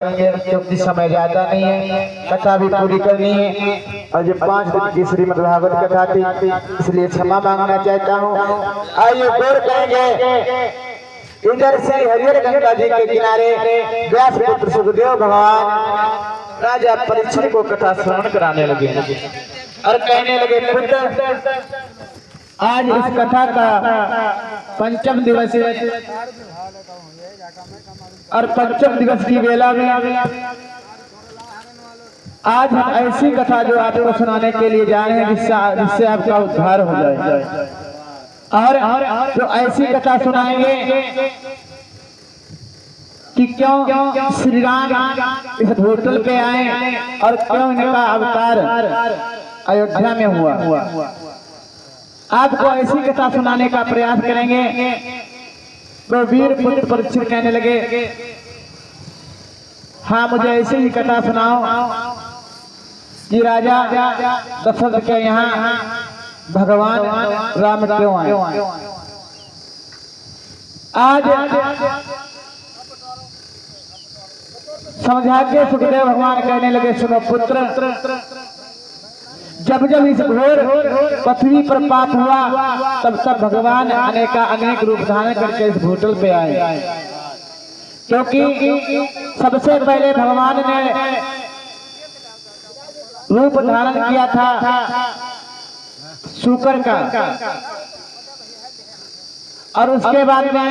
क्योंकि समय ज्यादा नहीं है, कथा भी पूरी करनी है और जो 5 दिन की श्रीमद् भागवत कथा थी, इसलिए क्षमा मांगना चाहता हूँ। आइए गौर करेंगे, इधर से हरिहर गंगा जी के किनारे व्यास पुत्र सुखदेव भगवान राजा परीक्षित को कथा श्रवण कराने लगे और कहने लगे, पुत्र आज इस कथा का पंचम दिवस है और पंचम दिवस की वेला में आज हम ऐसी कथा जो आपको सुनाने के लिए जा रहे हैं जिससे आपका उद्धार हो जाए और जो ऐसी कथा सुनाएंगे कि क्यों श्री राम इस भूतल पे आए और क्यों इनका अवतार अयोध्या में हुआ। आपको ऐसी कथा सुनाने का प्रयास करेंगे। तो वीर पुत्र परीक्षित कहने लगे, हाँ मुझे ऐसी ही कथा सुनाओ कि राजा दशरथ के यहाँ भगवान राम क्यों आए। आज समझा के सुखदेव भगवान कहने लगे, सुनो पुत्र, जब जब इस घोर पृथ्वी पर पाप हुआ तब तब भगवान अनेक रूप धारण करके इस भूतल पे आए, क्योंकि सबसे पहले भगवान ने रूप धारण किया था शूकर का और उसके बाद में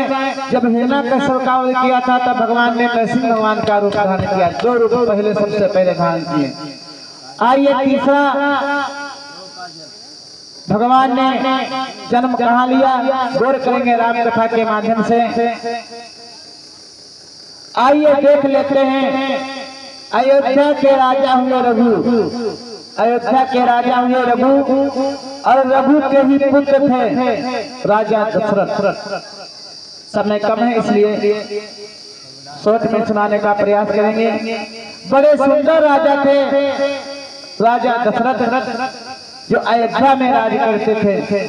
जब हिरण्यकश्यप का वध किया था तब भगवान ने नरसिंह भगवान का रूप धारण किया। 2 रूप पहले सबसे पहले धारण किए। आइए तीसरा भगवान ने जन्म कहाँ लिया, गौर करेंगे राम कथा के माध्यम से। आइए देख लेते हैं, अयोध्या के राजा हुए रघु, अयोध्या के राजा हुए रघु और रघु के ही पुत्र थे राजा दशरथ। समय कम है इसलिए सोच में सुनाने का प्रयास करेंगे। बड़े सुंदर राजा थे राजा दशरथ, जो अयोध्या में राज करते थे।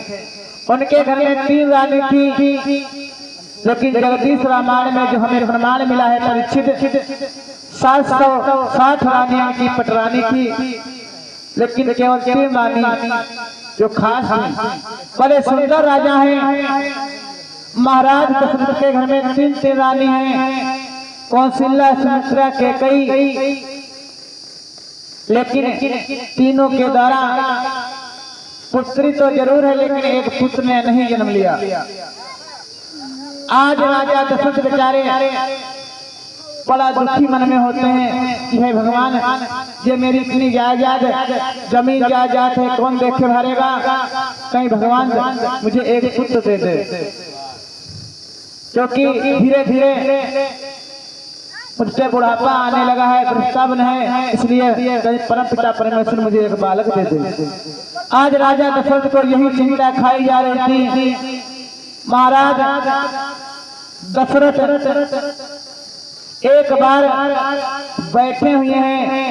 उनके घर में 3 रानी थी, लेकिन जगदीश रामायण में जो हमें प्रमाण मिला है, परीक्षित 760 रानियों की पटरानी थी, लेकिन केवल 3 रानी जो खास थी। बड़े सुंदर राजा हैं। महाराज दशरथ के घर में 3 रानी हैं, कौशल्या, सुमित्रा, कैकेयी, लेकिन तीनों के द्वारा पुत्री तो जरूर है, लेकिन एक पुत्र ने नहीं जन्म लिया। आज राजा दशरथ बेचारे बड़ा दुखी मन में होते हैं कि हे भगवान, ये मेरी इतनी जायदाद जमीन जायदाद है, कौन देखे भरेगा, कहीं भगवान मुझे एक पुत्र दे दे, क्योंकि धीरे धीरे मुझसे बुढ़ापा आने लगा है, प्रस्तावन है, इसलिए कहीं परम पिता परमेश्वर मुझे एक बालक दे दे। आज राजा दशरथ को यही चिंता खाई जा रही थी। महाराज दशरथ एक बार बैठे हुए हैं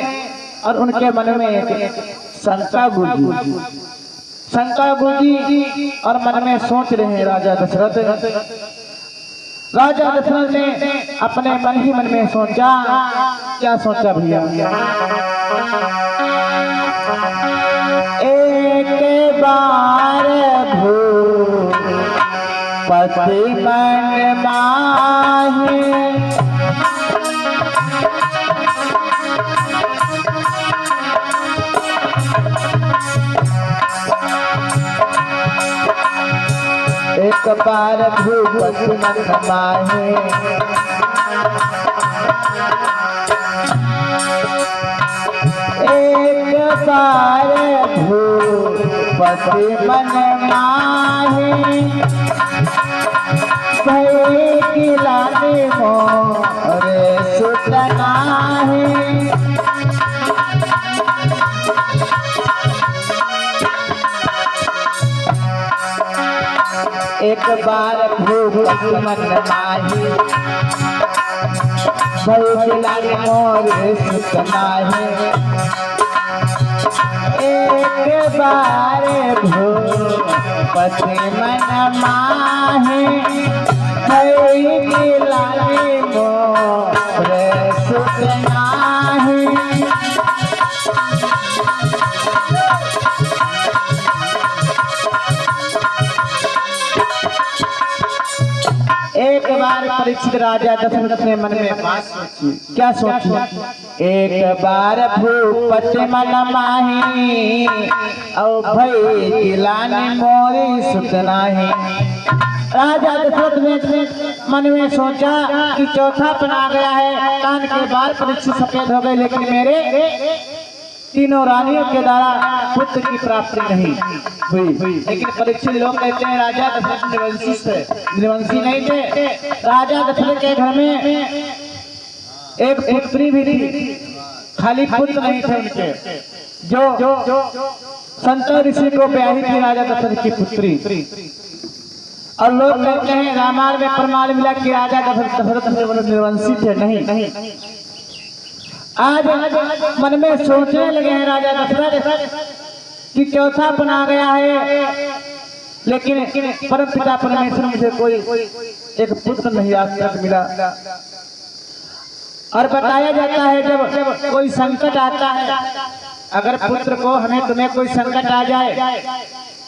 और उनके मन में एक शंका गूंजी और मन में सोच रहे हैं राजा दशरथ। राजा दशरथ ने अपने मन ही मन में सोचा, क्या सोचा भैया, एक बार भूपति मन माहे, एक बार भूपति मन माहे, एक बार भूपति मन माहे, भई गिलाने मोरे सुत नाहे। एक बार भूपति मन माही, भई गिलाने मोरे सुत नाहे। एक बार भूपति मन माहे, भई गिलाने मोरे सुत परीक्षित राजा दशरथ ने मन में बात सोची। क्या सोची? एक बार भूपति मन माही और भई किलानी मोरी सुत नाही। राजा दशरथ ने मन में सोचा कि चौथा पन आ गया है, कान के बाल परीक्षित सफेद हो गए, लेकिन मेरे तीनों रानियों के द्वारा पुत्र की प्राप्ति नहीं हुई। लेकिन परीक्षित लोग कहते हैं राजा दशरथ निर्वंशी नहीं थे। राजा दशरथ के घर में एक पुत्री भी थी, खाली पुत्र नहीं थे उनके, जो संत ऋषि को ब्याही थी राजा दशरथ की पुत्री। और लोग कहते हैं रामायण में प्रमाण मिला कि राजा दशरथ निर्वंशी थे। नहीं, आज मन में सोचने लगे हैं राजा दशरथ कि चौथा पन आ गया है, लेकिन परम पिता परमेश्वर मुझे कोई एक पुत्र नहीं आज तक मिला। और बताया जाता है जब कोई संकट आता है, अगर पुत्र को हमें तुम्हें कोई संकट आ जाए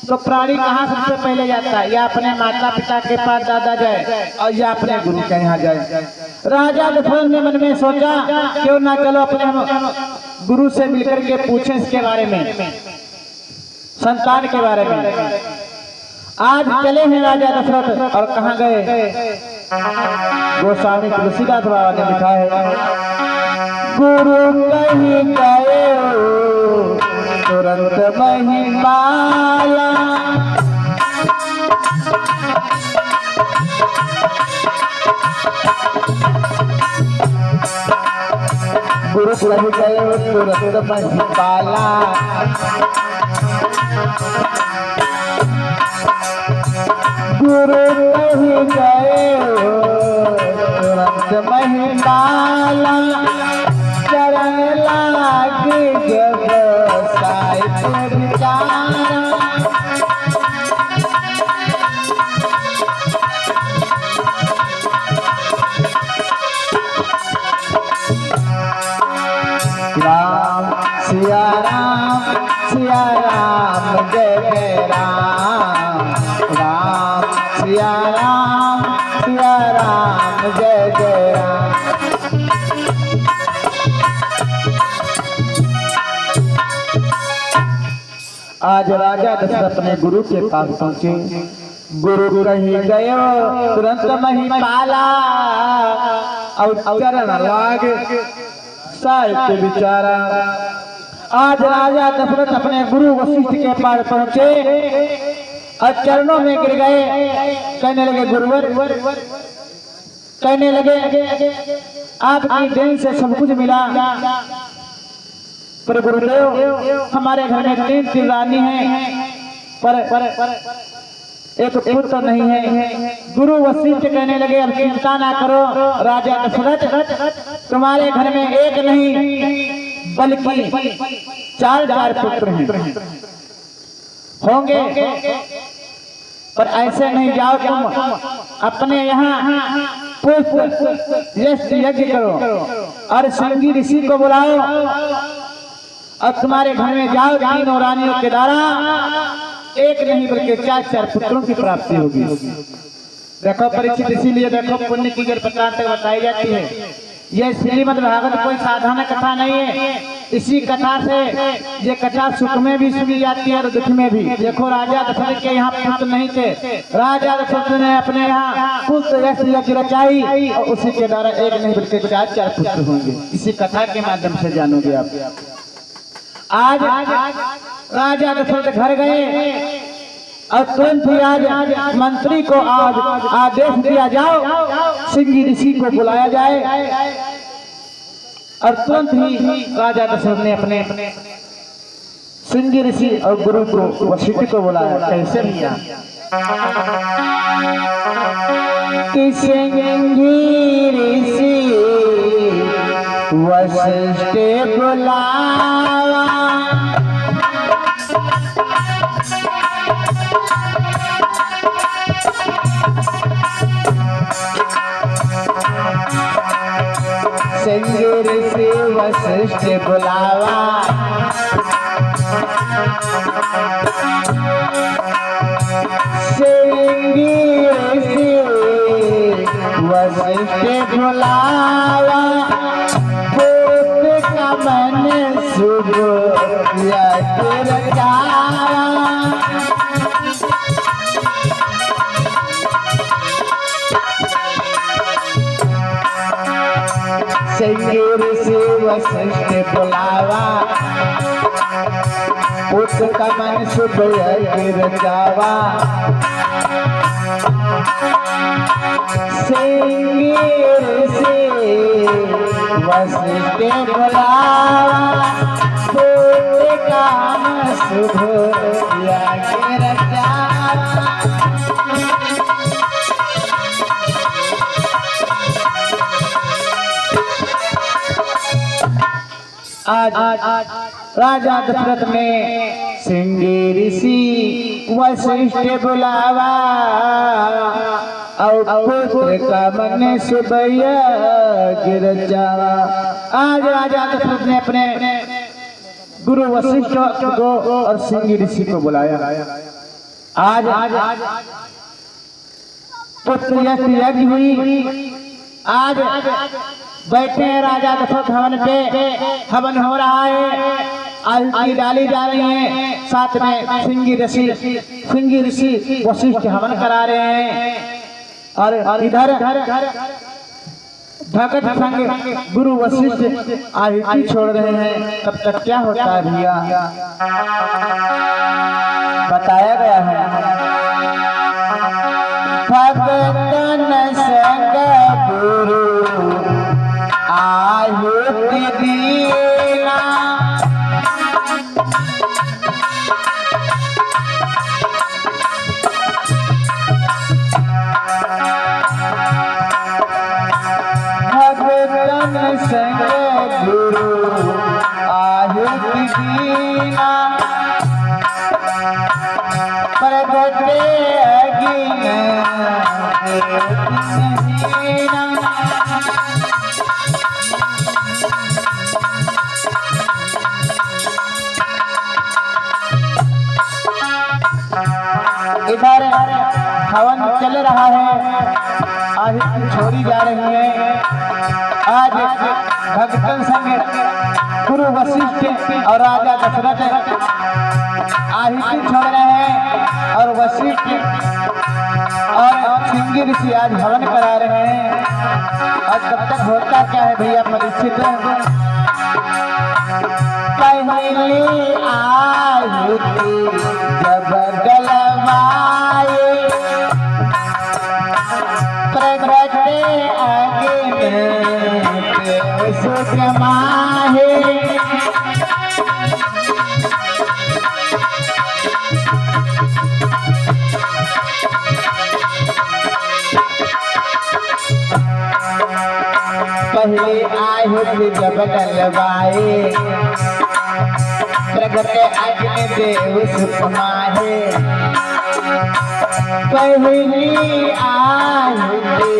तो प्राणी कहाँ सबसे पहले जाता है? या अपने माता पिता के पास दादा जाए और या अपने गुरु के यहाँ जाए। राजा दशरथ ने मन में सोचा क्यों ना चलो अपने गुरु से मिलकर के पूछें इसके बारे में, संतान के बारे में। आज चले हैं राजा दशरथ और कहाँ गए? गोस्वामी तुलसीदास बाबा ने लिखा है, गुरु कहीं गए तुरंत महिमाला, गुरु कहीं गए तुरंत महिमाला, गुरु कहीं गए तुरंत महिमाला, चरण लागे जब साई पुरजारा। राम सिया राम जय जय राम, राम सिया राम जय जय राम। आज राजा दशरथ अपने गुरु के पास पहुंचे। गुरु कहीं गयो तुरंत महिमाला, और चरण लागे साहित्य विचारा। आज राजा दशरथ अपने गुरु वशिष्ठ के पास पहुंचे और चरणों में गिर गए। कहने लगे गुरुवर, कहने लगे आपकी देन से सब कुछ मिला, पर गुरुदेव हमारे घर में तीन रानी हैं, पर एक पुत्र नहीं है। गुरु वशिष्ठ कहने लगे अब चिंता ना करो राजा दशरथ, तुम्हारे घर में एक नहीं बल्कि चार पुत्र हैं होंगे, पर ऐसे नहीं जाओ, तुम अपने यहाँ पुष्प यज्ञ करो और संगी ऋषि को बुलाओ और तुम्हारे घर में जाओ, तीनों रानियों के द्वारा एक नहीं बल्कि चार पुत्रों की प्राप्ति होगी। देखो परीक्षित, इसीलिए देखो पुण्य की प्रकार तक बताई जाती है। यह श्रीमद् भागवत कोई साधारण कथा नहीं है। इसी कथा से ये कथा सुख में भी सुनी जाती है और दुख में भी। देखो राजा दशरथ के यहाँ पुत्र नहीं थे, राजा दशरथ ने अपने यहाँ पुत्र यज्ञ रचाई और उसी के द्वारा एक नहीं बल्कि चार पुत्र होंगे। इसी कथा के माध्यम से जानोगे आप। आज राजा दशरथ घर गए और तुरंत ही आज मंत्री को आज आदेश दिया जाओ सिंगी ऋषि को बुलाया जाए। और तुरंत ही राजा दशरथ ने अपने सिंगी ऋषि और गुरु को वशिष्ठ को बुलाया। कैसे भैया? सिंगी ऋषि वशिष्ठ बुलावा, सिंगी ऋषि वशिष्ठ बुलावा, सिंगी ऋषि वशिष्ठ बुलावा पुत्र का मन शुभ या रचावा। सिंगीर से वशिष्ठ बुलावा पुत्र का मन शुभ रचावा। सिंगीर से वशिष्ठ बुलावा पुत्र का मन शुभ रचावा। आज राजा दशरथ ने सिंगी ऋषि वशिष्ठ बुलावा और पुत्र का मन शुभ गिर जावा। आज राजा दशरथ ने अपने गुरु वशिष्ठ को और सिंगी ऋषि को बुलाया। आज पुत्र यज्ञ हुई। आज बैठे हैं राजा दशरथ हवन पे, हवन हो रहा है, आहुति डाली जा रही है। साथ में सिंगी ऋषि वशिष्ठ हवन करा रहे हैं और इधर भगत संग गुरु वशिष्ठ आहुति छोड़ रहे हैं। तब तक क्या होता है भैया, बताया गया है भगतन संग गुरु आहुति दीना। भगतन संग गुरु आहुति दीना प्रगटे अगिन इधर हवन चल रहा है, आहुति छोड़ी जा रही है। आज भगतन संग गुरु वशिष्ठ और राजा दशरथ आहुति छोड़ रहे हैं और वशिष्ठ और सिंगी ऋषि आज हवन करा रहे हैं। और तब तक होता क्या है भैया परीक्षित, पहली आहुति जब डलवाए प्रगटे अग्नि सुख माहे। पहली आहुति जब डलवाए प्रगटे अग्नि देव सुख माहे। पहली आहुति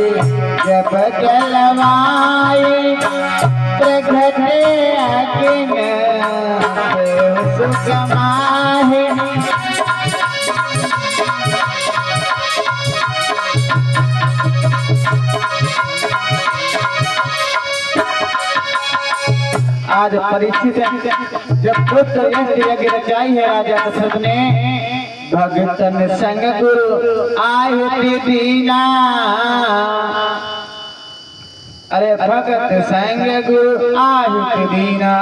जब डलवाए प्रगटे अग्नि देव सुख माहे। आज परीक्षित जब पुत्र यज्ञ रचाई है राजा दशरथ ने, भगतन संग गुरु आहुति दीना। अरे भगत संग गुरु आहुति दीना,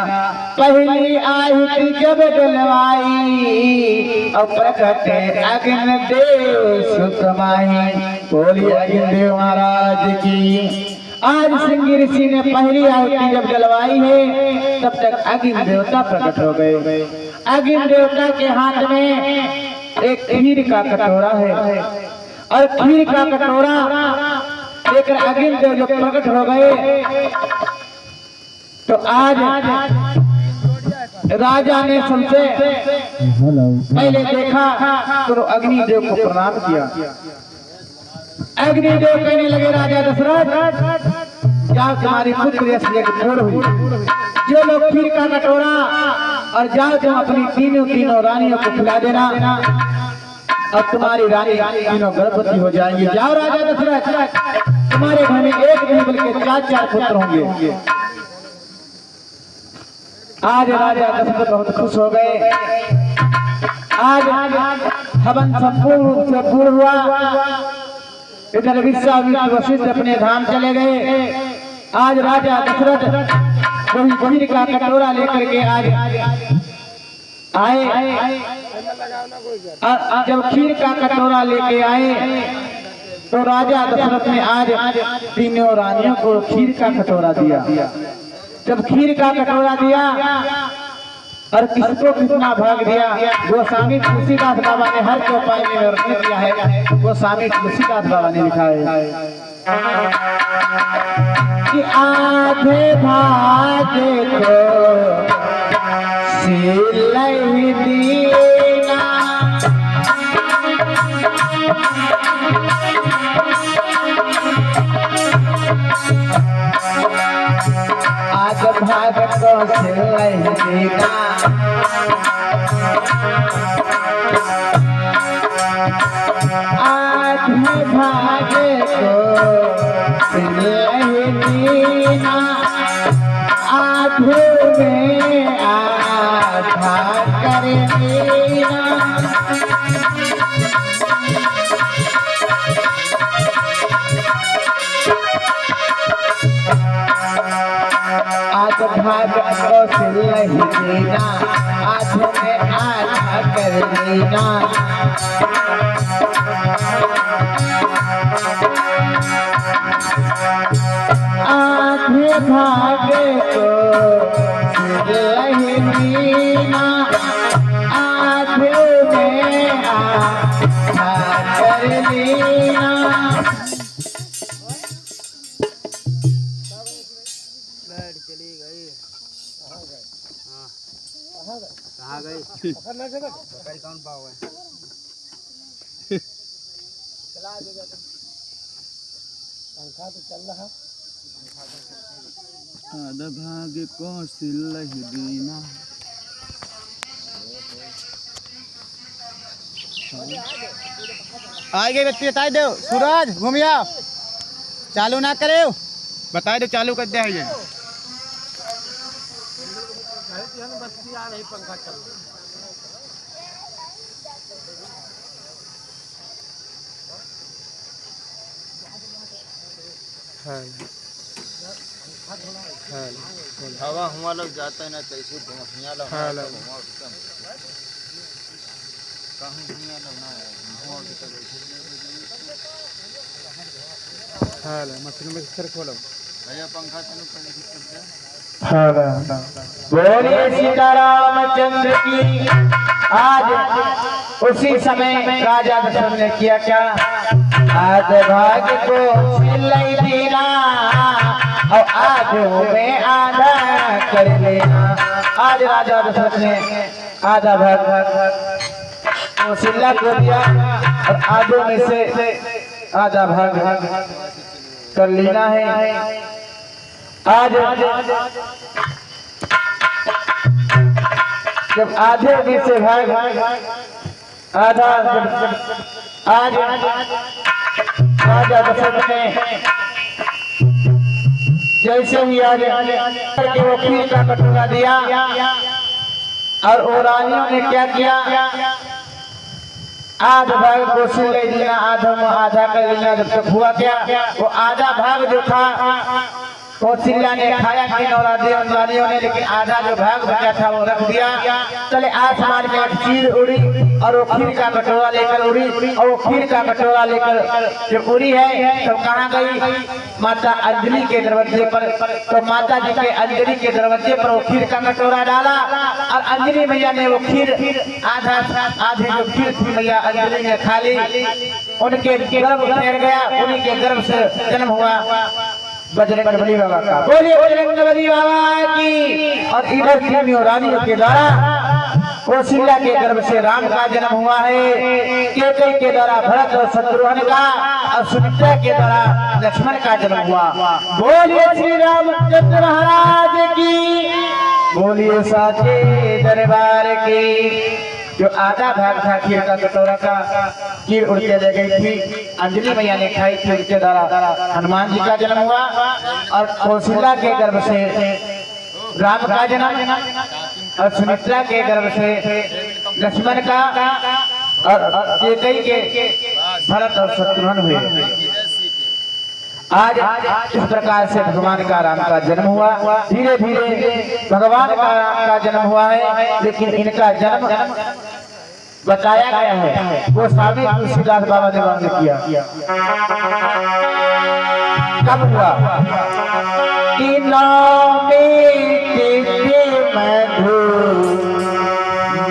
पहली आहुति जब डलवाई और प्रकटे अग्नि देव सुख माही। बोलिए अग्नि देव महाराज की। आज सिंगी ऋषि ने पहली आहुति जब जलवाई है तब तक अग्नि देवता प्रकट हो गए। अग्नि देवता के हाथ में एक खीर का कटोरा है और खीर का कटोरा लेकर अग्नि देव जब प्रकट हो गए तो आज राजा ने सबसे पहले देखा तो अग्नि देव को प्रणाम किया। अग्निदेव कहने लगे राजा दशरथ, जाओ तुम्हारी पुत्र यज्ञ पूर्ण हुई, जो लोग खीर का कटोरा और जाओ तुम अपनी तीनों रानियों को खिला देना और तुम्हारी रानी तीनों गर्भवती हो जाएंगी। जाओ राजा दशरथ। हमारे घर में एक नहीं बल्कि 4-4 पुत्र होंगे। आज राजा दशरथ बहुत खुश हो गए। आज हवन संपूर्ण रूप से पूर्ण हुआ। इधर विश्वामित्र वशिष्ठ अपने धाम चले गए। आज राजा दशरथ वही खीर का कटोरा लेकर के आज आए। जब खीर का कटोरा लेके आए तो राजा दशरथ ने आज तीनों रानियों को खीर का कटोरा दिया। जब खीर का कटोरा दिया और किसको कितना भाग दिया, गोस्वामी तुलसीदास बाबा ने हर चौपाई में वर्णन किया है। गोस्वामी तुलसीदास बाबा ने लिखा है कि आधे भागे को सिलाई दीना, आधे भागे को सिलाई दीना, आधे भागे को सिलाई दीना, आधे में आधा कर देना। आध भाग को सिलाई देना, आधे में आधा कर देना। आधे भागे को सिलाई देना, आधे में आधा कर देना। चली गई कहाँ गई पकड़ कौन पाओ है चला देगा पंखा तो चल रहा। आधा भाग को सिलाई देना, आगे व्यक्ति बता दो सूरज घूमिया चालू ना करे बता दो चालू कर दिया है। पंखा चल हवा हुआ लोग जाता है ना कैसे हिया लोग कहाँ हिया लोग ना मशीन में सर खोलो भैया पंखा चालू करने की करते। बोलिए सीतारामचंद्र की। आज उसी समय राजा दशरथ ने किया क्या, आध भाग को सिलाई देना और आधों में आधा कर लेना। आज राजा दशरथ ने आधा भाग सिल्ला को दिया और आधों में से आधा भाग कर लेना है। आज जब आधे में से भाग आधा आज राजा दशरथ ने जैसे ही आगे करके वो खीर का कटोरा दिया और वो रानियों ने क्या किया, आध भाग को सिलाई देना, आधा में आधा कर लेना। जब तक हुआ क्या, वो आधा भाग जो था कौशल्या ने खाया कि रानियों ने, लेकिन आधा जो भाग बचा था वो रख दिया। चले आसमान में एक चील उड़ी और वो खीर का कटोरा लेकर उड़ी और वो खीर का कटोरा लेकर जो उड़ी है तो कहाँ गई, माता अंजलि के दरवाजे पर। तो माता जी के अंजलि के दरवाजे पर वो खीर का कटोरा डाला और अंजलि मैया ने वो खीर आधे जो खीर थी मैया अंजलि ने खा ली। उनके गर्भ उतर गया, उन्हीं के गर्भ से जन्म हुआ बजरंगबली बाबा का। बोलिए बजरंगबली बाबा की। और इधर तीनों रानियों के द्वारा कौशल्या के गर्भ से राम का जन्म हुआ है, केकई के द्वारा भरत और शत्रुघ्न का, और सुमित्रा के द्वारा लक्ष्मण का जन्म हुआ। बोलिए श्री रामचंद्र महाराज की, बोलिए साचे दरबार की। जो आधा भाग था खीर का कटोरा का, चीर उड़ के ले गई थी, अंजलि मैया ने खाई थी, उसके द्वारा हनुमान जी का जन्म हुआ। और कौशल्या के गर्भ से राम का जन्म, और सुमित्रा के गर्भ से लक्ष्मण का, और कैकेयी के भरत और शत्रुघ्न हुए। आज इस प्रकार से भगवान का राम का जन्म हुआ। धीरे धीरे भगवान का राम का जन्म हुआ है, लेकिन इनका जन्म बताया गया है, वो स्वामी तुलसीदास बाबा ने वर्णन किया। कब हुआ कि नौमी तिथि मधु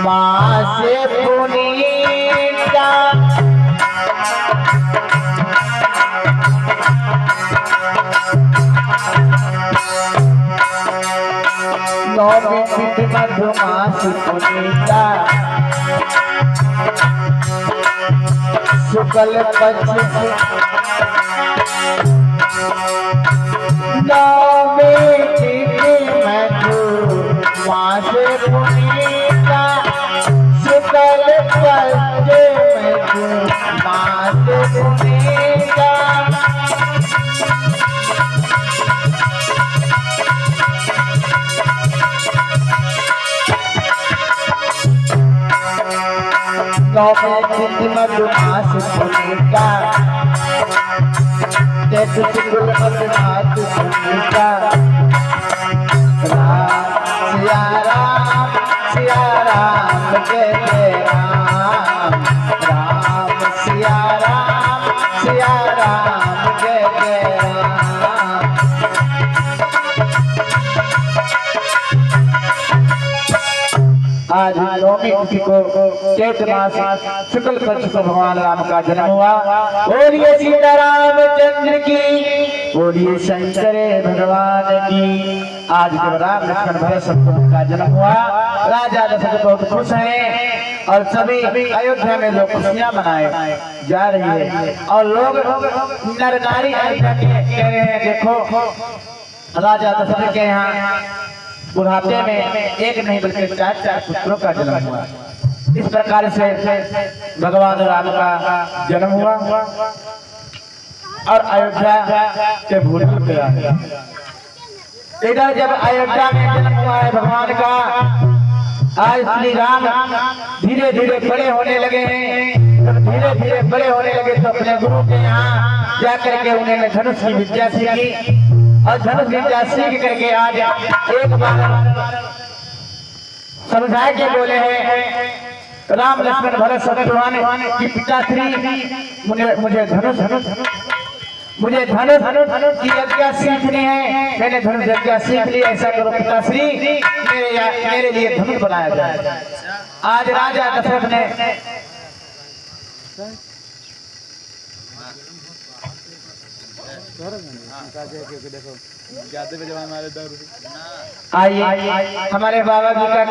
मास पुनीता, नौमी तिथि मधु मास पुनीता, शुक्ल पक्ष नौमी तिथि मधु मास पुनीता, शुक्ल पक्ष मधु मास पुनीता। नौमी तिथि मधु मास पुनीता, शुक्ल पक्ष मास पुनीता। सिया राम जय जय राम, राम सिया राम जय जय राम। आज नौमी तिथि को चैत मास शुक्ल पक्ष को भगवान राम का जन्म हुआ। बोलिए सीताराम चंद्र की, बोलिए शंकर भगवान की। आज जब राम लक्ष्मण भरत शत्रुघ्न का जन्म हुआ, राजा दशरथ बहुत खुश हैं, और सभी अयोध्या में लोग खुशियां मनाए जा रही है। और लोग नर नारी अयोध्या के कह रहे हैं, देखो राजा दशरथ के यहाँ बुढ़ापे में एक नहीं बल्कि 4 पुत्रों का जन्म हुआ। इस प्रकार से भगवान राम का जन्म हुआ और अयोध्या के भूमि पे आ गया। इधर जब अयोध्या में जन्म हुआ है भगवान का, आज श्री राम धीरे धीरे बड़े होने लगे हैं। जब धीरे धीरे बड़े होने लगे तो अपने गुरु के यहाँ जाकर के उन्होंने धनुष की विद्या सीखी, और धनुष विद्या सीख करके आज एक बार समझा के बोले हैं, राम लक्ष्मण भरत शत्रुघ्न की पिताश्री मुझे धनुष की विद्या सीखनी है। मैंने धनुष विद्या सीख ली, ऐसा करो पिताश्री मेरे लिए धनुष बनाया जाए। आज राजा दशरथ ने देखो ज्यादा पे जब हमारे दौर आइए हमारे बाबा जी का